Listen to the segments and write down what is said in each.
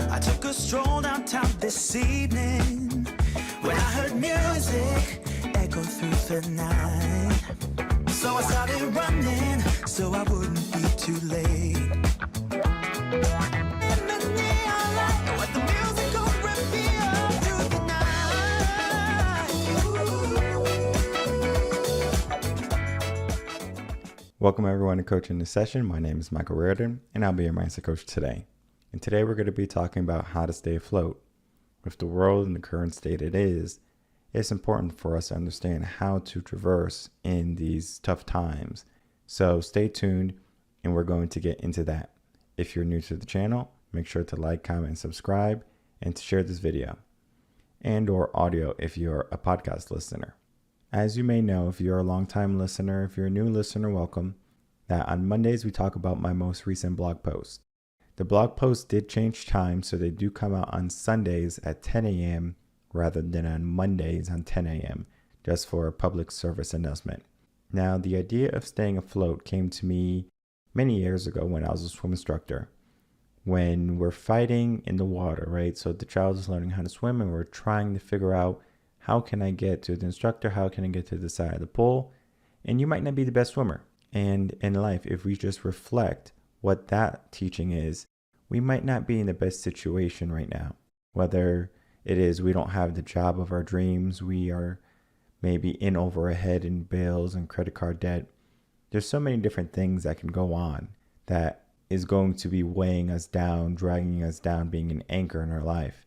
I took a stroll downtown this evening when I heard music echo through the night. So I started running so I wouldn't be too late. In the neon light, what the music could reveal through the night. Welcome everyone to Coaching the Session. My name is Michael Rearden, and I'll be your mindset coach today. And today we're going to be talking about how to stay afloat. With the world in the current state it is, it's important for us to understand how to traverse in these tough times. So stay tuned, and we're going to get into that. If you're new to the channel, make sure to like, comment, and subscribe, and to share this video and or audio if you're a podcast listener. As you may know, if you're a long-time listener, if you're a new listener, welcome, that on Mondays we talk about my most recent blog post. The blog posts did change time, so they do come out on Sundays at 10 a.m. rather than on Mondays on 10 a.m., just for a public service announcement. Now, the idea of staying afloat came to me many years ago when I was a swim instructor. When we're fighting in the water, right? So the child is learning how to swim and we're trying to figure out, how can I get to the instructor? How can I get to the side of the pool? And you might not be the best swimmer. And in life, if we just reflect what that teaching is, we might not be in the best situation right now. Whether it is we don't have the job of our dreams, we are maybe in over our head in bills and credit card debt. There's so many different things that can go on that is going to be weighing us down, dragging us down, being an anchor in our life.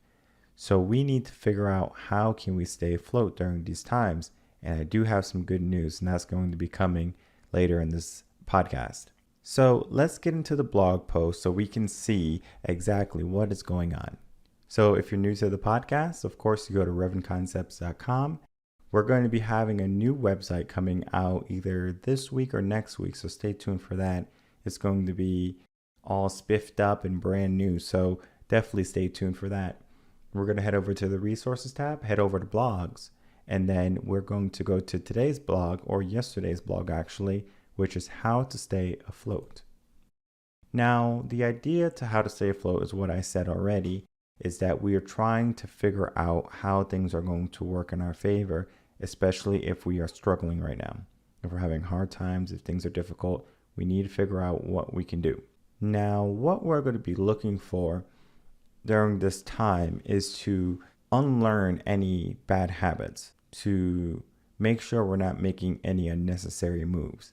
So we need to figure out how can we stay afloat during these times. And I do have some good news, and that's going to be coming later in this podcast. So let's get into the blog post so we can see exactly what is going on. So if you're new to the podcast, of course, you go to reardenconcepts.com. We're going to be having a new website coming out either this week or next week, so stay tuned for that. It's going to be all spiffed up and brand new, so definitely stay tuned for that. We're going to head over to the resources tab, head over to blogs, and then we're going to go to today's blog, or yesterday's blog actually, which is how to stay afloat. Now, the idea to how to stay afloat is what I said already, is that we are trying to figure out how things are going to work in our favor, especially if we are struggling right now. If we're having hard times, if things are difficult, we need to figure out what we can do. Now, what we're going to be looking for during this time is to unlearn any bad habits, to make sure we're not making any unnecessary moves.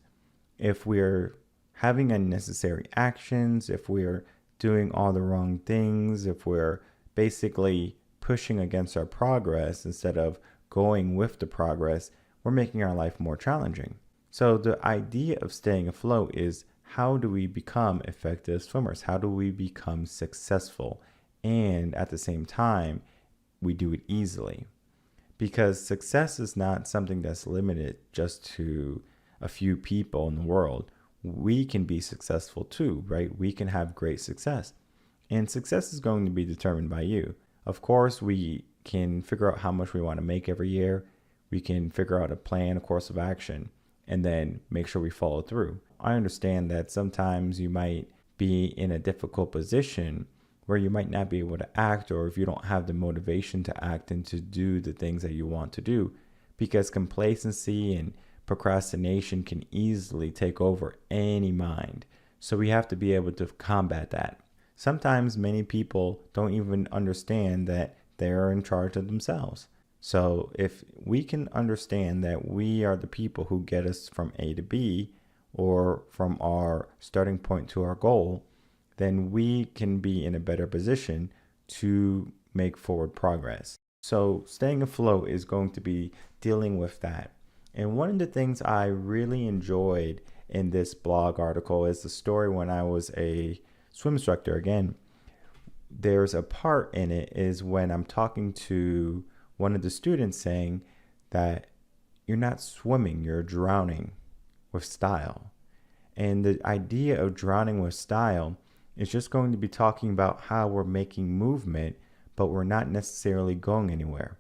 If we're having unnecessary actions, if we're doing all the wrong things, if we're basically pushing against our progress instead of going with the progress, we're making our life more challenging. So the idea of staying afloat is, how do we become effective swimmers? How do we become successful? And at the same time, we do it easily. Because success is not something that's limited just to a few people in the world. We can be successful too, right? We can have great success. And success is going to be determined by you. Of course, we can figure out how much we want to make every year. We can figure out a plan, a course of action, and then make sure we follow through. I understand that sometimes you might be in a difficult position where you might not be able to act, or if you don't have the motivation to act and to do the things that you want to do, because complacency and procrastination can easily take over any mind. So we have to be able to combat that. Sometimes many people don't even understand that they're in charge of themselves. So if we can understand that we are the people who get us from A to B, or from our starting point to our goal, then we can be in a better position to make forward progress. So staying afloat is going to be dealing with that. And one of the things I really enjoyed in this blog article is the story when I was a swim instructor. Again, there's a part in it is when I'm talking to one of the students saying that you're not swimming, you're drowning with style. And the idea of drowning with style is just going to be talking about how we're making movement, but we're not necessarily going anywhere.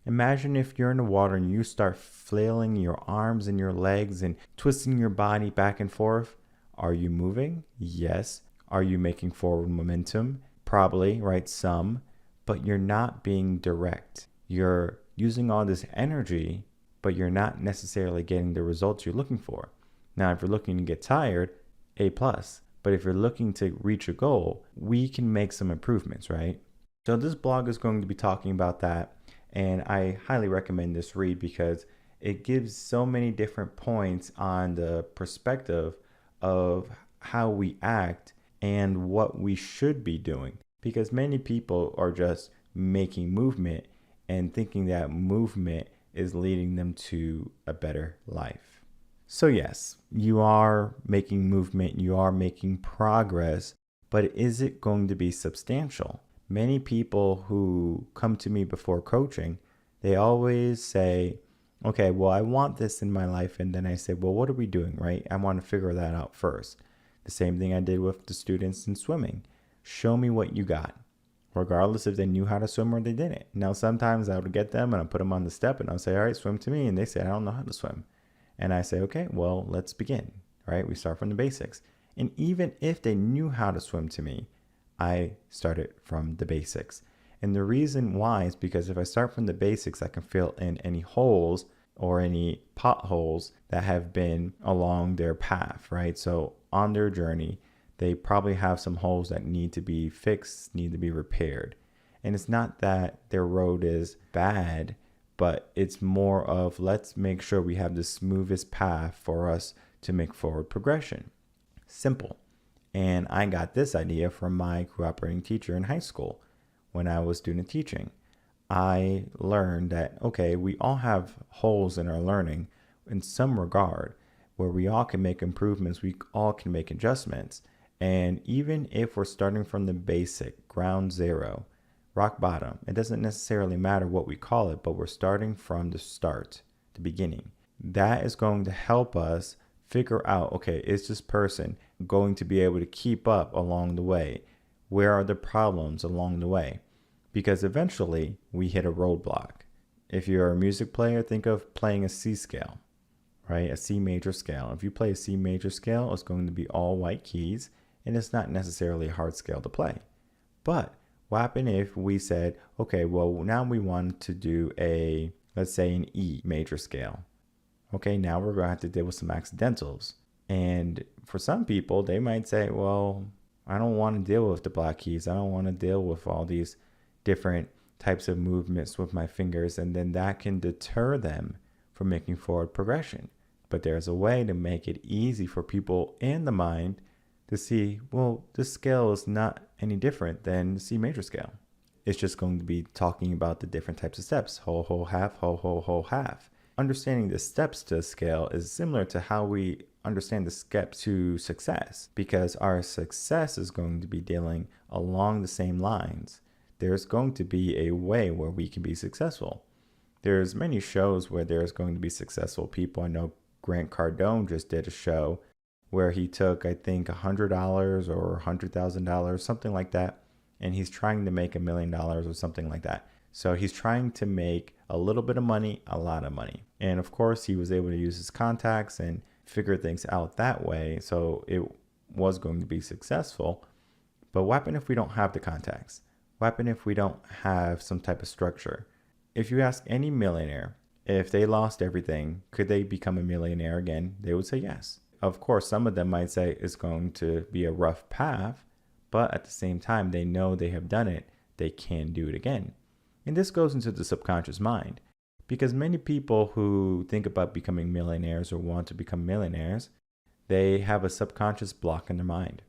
Imagine if you're in the water and you start flailing your arms and your legs and twisting your body back and forth. Are you moving? Yes. Are you making forward momentum? Probably, right? Some, but you're not being direct. You're using all this energy, but you're not necessarily getting the results you're looking for. Now, if you're looking to get tired, A plus. But if you're looking to reach a goal, we can make some improvements, right? So this blog is going to be talking about that. And I highly recommend this read because it gives so many different points on the perspective of how we act and what we should be doing. Because many people are just making movement and thinking that movement is leading them to a better life. So yes, you are making movement, you are making progress, but is it going to be substantial? Many people who come to me before coaching, they always say, okay, well, I want this in my life. And then I say, well, what are we doing, right? I want to figure that out first. The same thing I did with the students in swimming. Show me what you got, regardless if they knew how to swim or they didn't. Now, sometimes I would get them and I'll put them on the step and I'll say, all right, swim to me. And they say, I don't know how to swim. And I say, okay, well, let's begin, right? We start from the basics. And even if they knew how to swim to me, I started from the basics. And the reason why is because if I start from the basics, I can fill in any holes or any potholes that have been along their path, right? So on their journey, they probably have some holes that need to be fixed, need to be repaired. And it's not that their road is bad, but it's more of let's make sure we have the smoothest path for us to make forward progression. Simple. And I got this idea from my cooperating teacher in high school when I was student teaching. I learned that, okay, we all have holes in our learning in some regard where we all can make improvements, we all can make adjustments. And even if we're starting from the basic, ground zero, rock bottom, it doesn't necessarily matter what we call it, but we're starting from the start, the beginning. That is going to help us figure out, okay, is this person going to be able to keep up along the way? Where are the problems along the way? Because eventually we hit a roadblock. If you're a music player, think of playing a C scale, right? A C major scale. If you play a C major scale, it's going to be all white keys, and it's not necessarily a hard scale to play. But what happened if we said, okay, well, now we want to do let's say an E major scale. Okay, now we're going to have to deal with some accidentals. And for some people, they might say, well, I don't want to deal with the black keys. I don't want to deal with all these different types of movements with my fingers. And then that can deter them from making forward progression. But there's a way to make it easy for people in the mind to see, well, this scale is not any different than the C major scale. It's just going to be talking about the different types of steps, whole, whole, half, whole, whole, whole, half. Understanding the steps to a scale is similar to how we understand the steps to success, because our success is going to be dealing along the same lines. There's going to be a way where we can be successful. There's many shows where there's going to be successful people. I know Grant Cardone just did a show where he took, I think, $100 or $100,000, something like that, and he's trying to make $1 million or something like that. So he's trying to make a little bit of money, a lot of money. And of course, he was able to use his contacts and figure things out that way. So it was going to be successful. But what happens if we don't have the contacts? What happens if we don't have some type of structure? If you ask any millionaire, if they lost everything, could they become a millionaire again? They would say yes. Of course, some of them might say it's going to be a rough path, but at the same time, they know they have done it. They can do it again. And this goes into the subconscious mind, because many people who think about becoming millionaires or want to become millionaires, they have a subconscious block in their mind.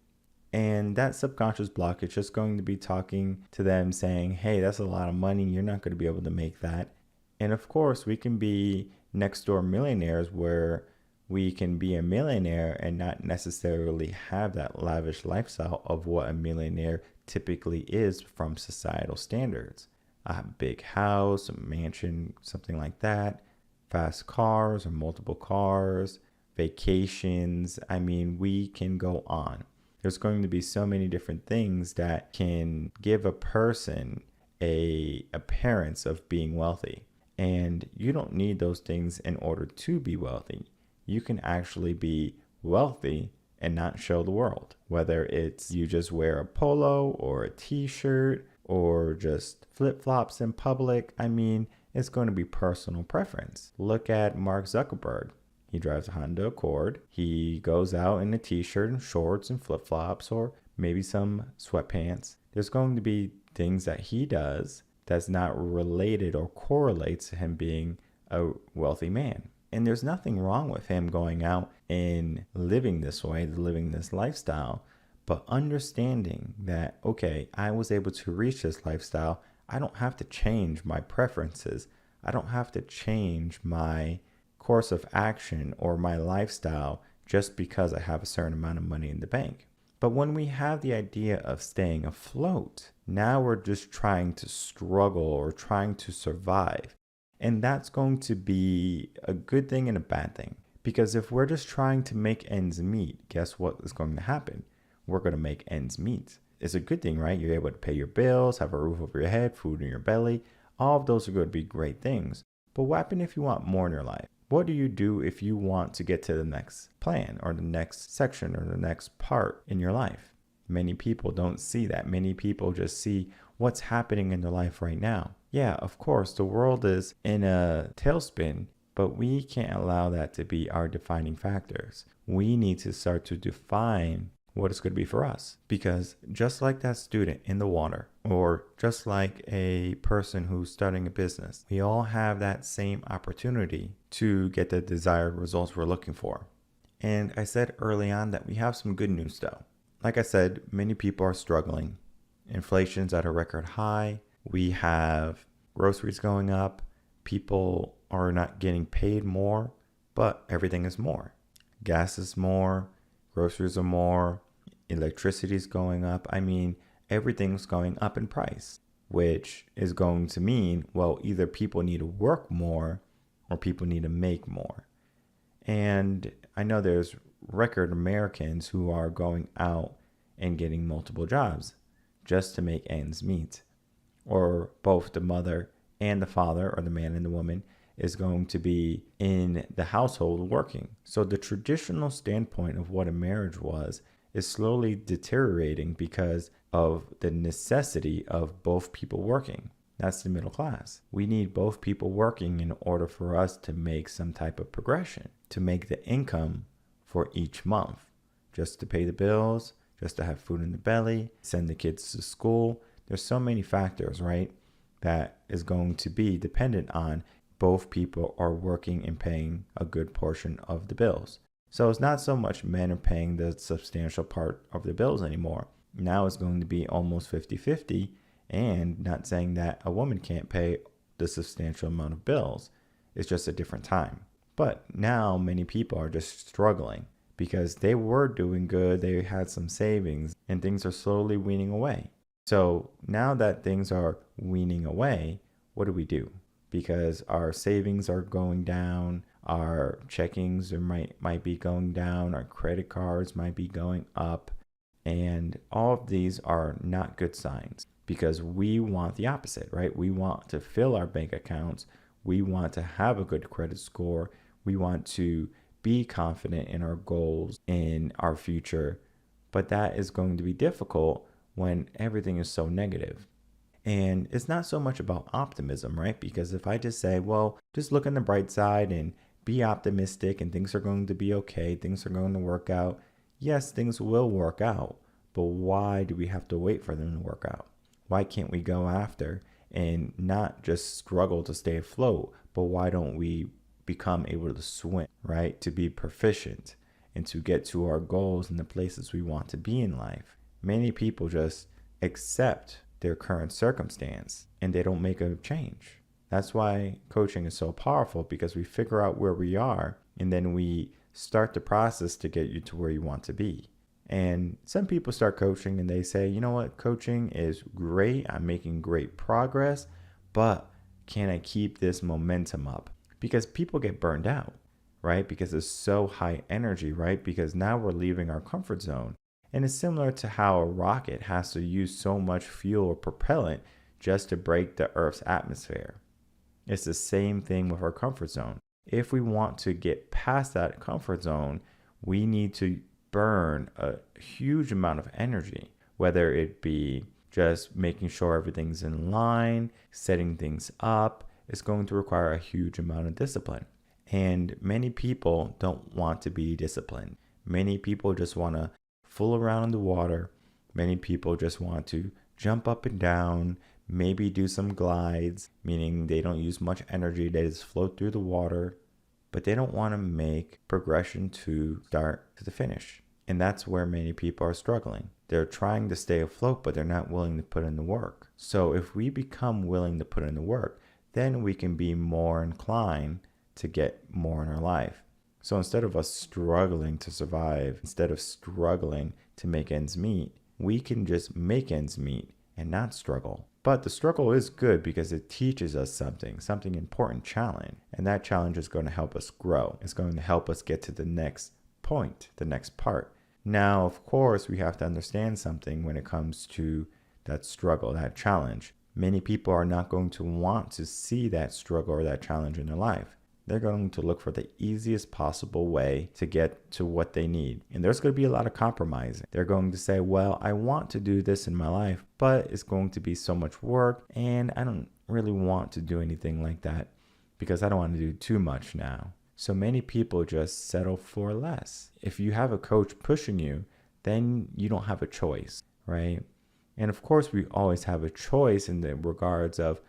And that subconscious block is just going to be talking to them saying, hey, that's a lot of money. You're not going to be able to make that. And of course, we can be next door millionaires where we can be a millionaire and not necessarily have that lavish lifestyle of what a millionaire typically is from societal standards. A big house, a mansion, something like that, fast cars or multiple cars, vacations. I mean, we can go on. There's going to be so many different things that can give a person a appearance of being wealthy. And you don't need those things in order to be wealthy. You can actually be wealthy and not show the world. Whether it's you just wear a polo or a t-shirt or just flip-flops in public, I mean, it's going to be personal preference. Look at Mark Zuckerberg. He drives a Honda Accord. He goes out in a t-shirt and shorts and flip-flops or maybe some sweatpants. There's going to be things that he does that's not related or correlates to him being a wealthy man. And there's nothing wrong with him going out and living this way, living this lifestyle, but understanding that, okay, I was able to reach this lifestyle. I don't have to change my preferences. I don't have to change my course of action or my lifestyle just because I have a certain amount of money in the bank. But when we have the idea of staying afloat, now we're just trying to struggle or trying to survive. And that's going to be a good thing and a bad thing. Because if we're just trying to make ends meet, guess what is going to happen? We're going to make ends meet. It's a good thing, right? You're able to pay your bills, have a roof over your head, food in your belly. All of those are going to be great things. But what happens if you want more in your life? What do you do if you want to get to the next plan or the next section or the next part in your life? Many people don't see that. Many people just see what's happening in their life right now. Yeah, of course, the world is in a tailspin, but we can't allow that to be our defining factors. We need to start to define what it's going to be for us. Because just like that student in the water, or just like a person who's starting a business, we all have that same opportunity to get the desired results we're looking for. And I said early on that we have some good news though. Like I said, many people are struggling. Inflation's at a record high. We have groceries going up. People are not getting paid more, but everything is more. Gas is more. Groceries are more. Electricity is going up. I mean, everything's going up in price, which is going to mean, well, either people need to work more or people need to make more. And I know there's record Americans who are going out and getting multiple jobs just to make ends meet. Or both the mother and the father, or the man and the woman, is going to be in the household working. So the traditional standpoint of what a marriage was is slowly deteriorating because of the necessity of both people working. That's the middle class. We need both people working in order for us to make some type of progression, to make the income for each month, just to pay the bills, just to have food in the belly, send the kids to school. There's so many factors, right, that is going to be dependent on both people are working and paying a good portion of the bills. So it's not so much men are paying the substantial part of the bills anymore. Now it's going to be almost 50-50, and not saying that a woman can't pay the substantial amount of bills. It's just a different time. But now many people are just struggling because they were doing good. They had some savings and things are slowly weaning away. So now that things are weaning away, what do? Because our savings are going down, our checkings might be going down, our credit cards might be going up, and all of these are not good signs because we want the opposite, right? We want to fill our bank accounts. We want to have a good credit score. We want to be confident in our goals, in our future, but that is going to be difficult when everything is so negative. And it's not so much about optimism, right? Because if I just say, well, just look on the bright side and be optimistic and things are going to be okay, things are going to work out. Yes, things will work out, but why do we have to wait for them to work out? Why can't we go after and not just struggle to stay afloat, but why don't we become able to swim, right? To be proficient and to get to our goals and the places we want to be in life. Many people just accept their current circumstance and they don't make a change. That's why coaching is so powerful, because we figure out where we are and then we start the process to get you to where you want to be. And some people start coaching and they say, you know what, coaching is great. I'm making great progress, but can I keep this momentum up? Because people get burned out, right? Because it's so high energy, right? Because now we're leaving our comfort zone. And it's similar to how a rocket has to use so much fuel or propellant just to break the Earth's atmosphere. It's the same thing with our comfort zone. If we want to get past that comfort zone, we need to burn a huge amount of energy, whether it be just making sure everything's in line, setting things up. It's going to require a huge amount of discipline. And many people don't want to be disciplined. Many people just want to fool around in the water. Many people just want to jump up and down, maybe do some glides, meaning they don't use much energy, they just float through the water, but they don't want to make progression to start to the finish. And that's where many people are struggling. They're trying to stay afloat, but they're not willing to put in the work. So if we become willing to put in the work, then we can be more inclined to get more in our life. So instead of us struggling to survive, instead of struggling to make ends meet, we can just make ends meet and not struggle. But the struggle is good because it teaches us something important challenge. And that challenge is going to help us grow. It's going to help us get to the next point, the next part. Now, of course, we have to understand something when it comes to that struggle, that challenge. Many people are not going to want to see that struggle or that challenge in their life. They're going to look for the easiest possible way to get to what they need. And there's going to be a lot of compromising. They're going to say, well, I want to do this in my life, but it's going to be so much work, and I don't really want to do anything like that because I don't want to do too much now. So many people just settle for less. If you have a coach pushing you, then you don't have a choice, right? And of course, we always have a choice in the regards of,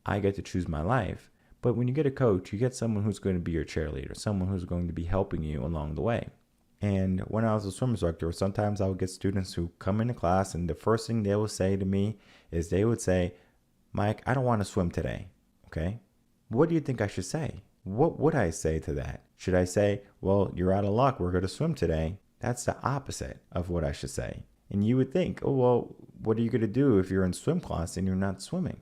I get to choose my life. But when you get a coach, you get someone who's going to be your cheerleader, someone who's going to be helping you along the way. And when I was a swim instructor, sometimes I would get students who come into class and the first thing they will say to me is they would say, Mike, I don't want to swim today. Okay. What do you think I should say? What would I say to that? Should I say, well, you're out of luck, we're going to swim today? That's the opposite of what I should say. And you would think, oh, well, what are you going to do if you're in swim class and you're not swimming?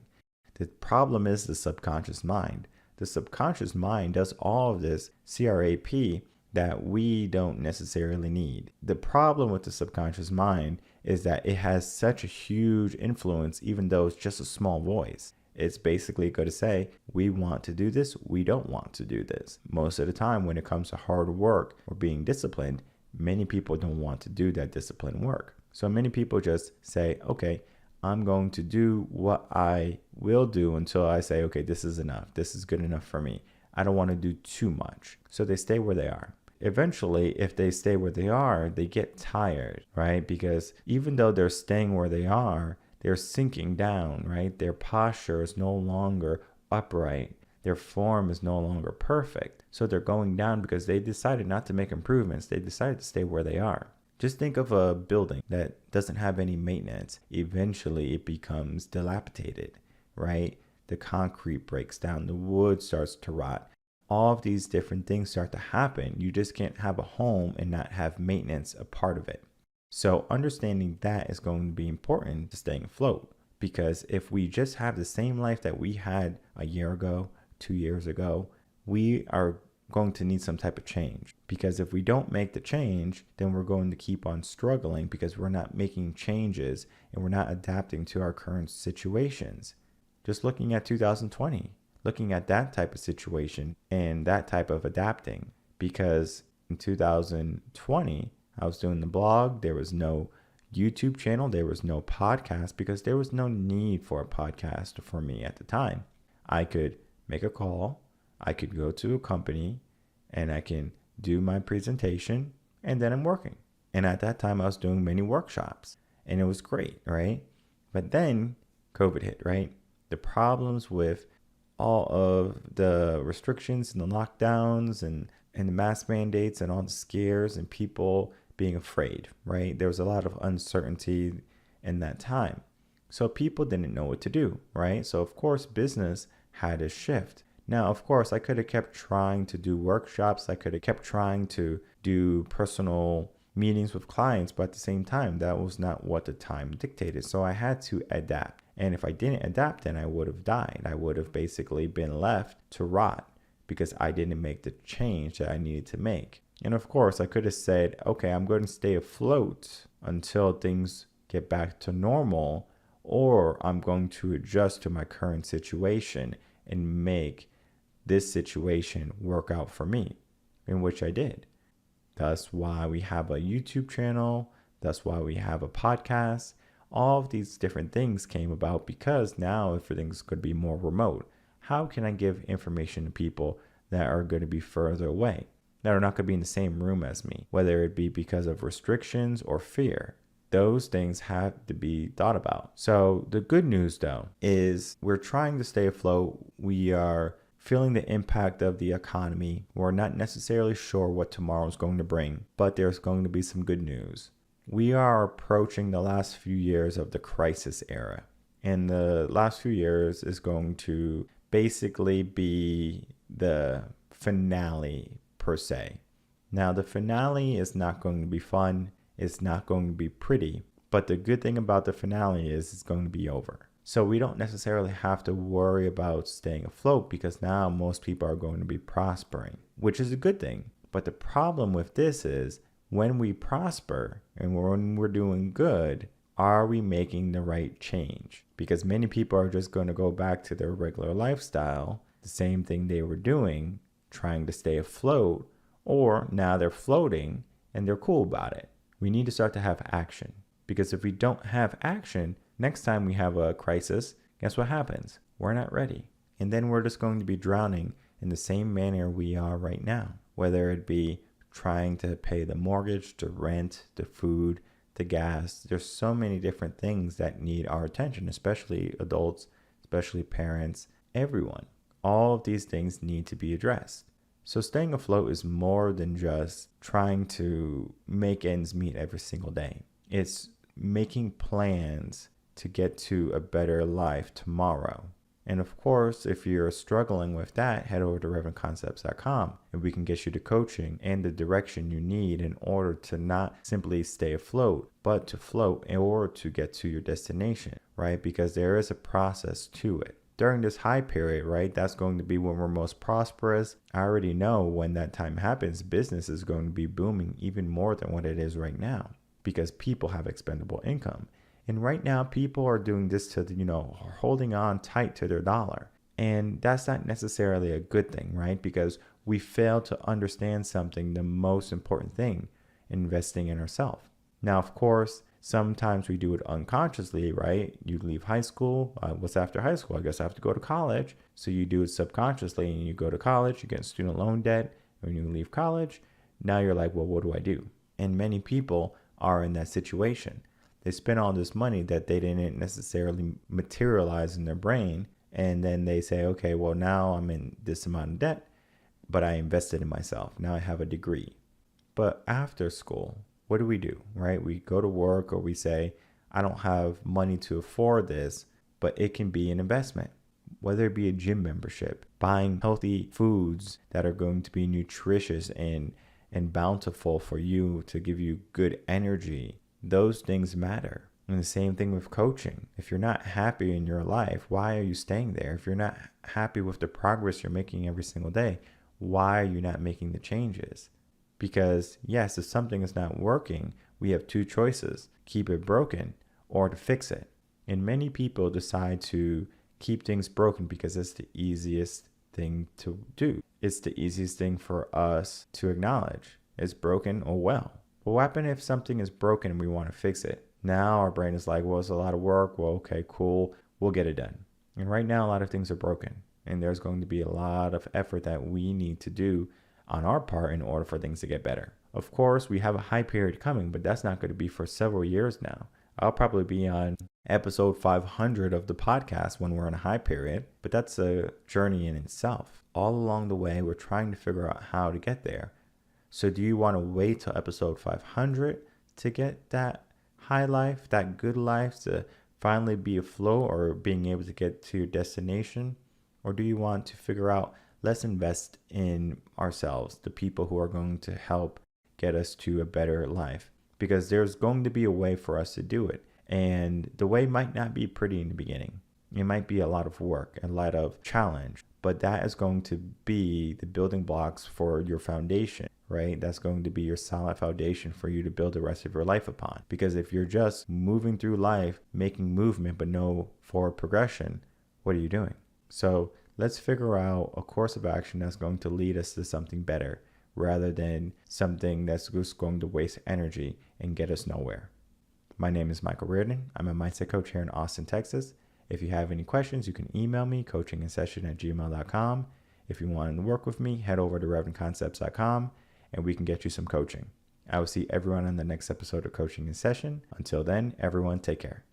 The problem is the subconscious mind. The subconscious mind does all of this CRAP that we don't necessarily need. The problem with the subconscious mind is that it has such a huge influence, even though it's just a small voice. It's basically going to say, we want to do this, we don't want to do this. Most of the time when it comes to hard work or being disciplined, many people don't want to do that disciplined work. So many people just say, okay, I'm going to do what I will do until I say, okay, this is enough. This is good enough for me. I don't want to do too much. So they stay where they are. Eventually, if they stay where they are, they get tired, right? Because even though they're staying where they are, they're sinking down, right? Their posture is no longer upright. Their form is no longer perfect. So they're going down because they decided not to make improvements. They decided to stay where they are. Just think of a building that doesn't have any maintenance. Eventually, it becomes dilapidated, right? The concrete breaks down. The wood starts to rot. All of these different things start to happen. You just can't have a home and not have maintenance a part of it. So understanding that is going to be important to staying afloat. Because if we just have the same life that we had a year ago, 2 years ago, we are going to need some type of change. Because if we don't make the change, then we're going to keep on struggling because we're not making changes and we're not adapting to our current situations. Just looking at 2020, looking at that type of situation and that type of adapting. Because in 2020, I was doing the blog, there was no YouTube channel, there was no podcast because there was no need for a podcast for me at the time. I could make a call, I could go to a company and I can do my presentation and then I'm working. And at that time I was doing many workshops and it was great, right? But then COVID hit, right? The problems with all of the restrictions and the lockdowns and the mask mandates and all the scares and people being afraid, right? There was a lot of uncertainty in that time. So people didn't know what to do, right? So of course business had to shift. Now, of course, I could have kept trying to do workshops. I could have kept trying to do personal meetings with clients, but at the same time, that was not what the time dictated. So I had to adapt. And if I didn't adapt, then I would have died. I would have basically been left to rot because I didn't make the change that I needed to make. And of course, I could have said, okay, I'm going to stay afloat until things get back to normal, or I'm going to adjust to my current situation and make this situation work out for me, in which I did. That's why we have a YouTube channel. That's why we have a podcast. All of these different things came about because now everything's going to be more remote. How can I give information to people that are going to be further away, that are not going to be in the same room as me, whether it be because of restrictions or fear? Those things have to be thought about. So the good news, though, is we're trying to stay afloat. We are feeling the impact of the economy. We're not necessarily sure what tomorrow is going to bring, but there's going to be some good news. We are approaching the last few years of the crisis era. And the last few years is going to basically be the finale per se. Now, the finale is not going to be fun. It's not going to be pretty. But the good thing about the finale is it's going to be over. So we don't necessarily have to worry about staying afloat because now most people are going to be prospering, which is a good thing. But the problem with this is when we prosper and when we're doing good, are we making the right change? Because many people are just going to go back to their regular lifestyle, the same thing they were doing, trying to stay afloat, or now they're floating and they're cool about it. We need to start to have action, because if we don't have action, next time we have a crisis, guess what happens? We're not ready. And then we're just going to be drowning in the same manner we are right now, whether it be trying to pay the mortgage, the rent, the food, the gas. There's so many different things that need our attention, especially adults, especially parents, everyone. All of these things need to be addressed. So staying afloat is more than just trying to make ends meet every single day. It's making plans to get to a better life tomorrow. And of course, if you're struggling with that, head over to reardenconcepts.com and we can get you the coaching and the direction you need in order to not simply stay afloat, but to float in order to get to your destination, right? Because there is a process to it. During this high period, right, that's going to be when we're most prosperous. I already know when that time happens, business is going to be booming even more than what it is right now because people have expendable income. And right now, people are doing this to, holding on tight to their dollar. And that's not necessarily a good thing, right? Because we fail to understand something, the most important thing, investing in ourselves. Now, of course, sometimes we do it unconsciously, right? You leave high school. What's after high school? I guess I have to go to college. So you do it subconsciously and you go to college, you get student loan debt. When you leave college, now you're like, well, what do I do? And many people are in that situation. They spend all this money that they didn't necessarily materialize in their brain. And then they say, okay, well, now I'm in this amount of debt, but I invested in myself. Now I have a degree. But after school, what do we do, right? We go to work or we say, I don't have money to afford this, but it can be an investment. Whether it be a gym membership, buying healthy foods that are going to be nutritious and bountiful for you to give you good energy. Those things matter. And the same thing with coaching. If you're not happy in your life, why are you staying there? If you're not happy with the progress you're making every single day, why are you not making the changes? Because yes, if something is not working, we have two choices: keep it broken or to fix it. And many people decide to keep things broken because it's the easiest thing to do. It's the easiest thing for us to acknowledge. It's broken, oh well. But what happens if something is broken and we want to fix it? Now our brain is like, well, it's a lot of work. Well, okay, cool. We'll get it done. And right now, a lot of things are broken. And there's going to be a lot of effort that we need to do on our part in order for things to get better. Of course, we have a high period coming, but that's not going to be for several years now. I'll probably be on episode 500 of the podcast when we're in a high period, but that's a journey in itself. All along the way, we're trying to figure out how to get there. So do you want to wait till episode 500 to get that high life, that good life, to finally be afloat or being able to get to your destination? Or do you want to figure out, let's invest in ourselves, the people who are going to help get us to a better life? Because there's going to be a way for us to do it. And the way might not be pretty in the beginning. It might be a lot of work, a lot of challenge, but that is going to be the building blocks for your foundation, right? That's going to be your solid foundation for you to build the rest of your life upon. Because if you're just moving through life, making movement, but no forward progression, what are you doing? So let's figure out a course of action that's going to lead us to something better, rather than something that's just going to waste energy and get us nowhere. My name is Michael Rearden. I'm a mindset coach here in Austin, Texas. If you have any questions, you can email me, coachinginsession@gmail.com. If you want to work with me, head over to revenconcepts.com and we can get you some coaching. I will see everyone on the next episode of Coaching in Session. Until then, everyone, take care.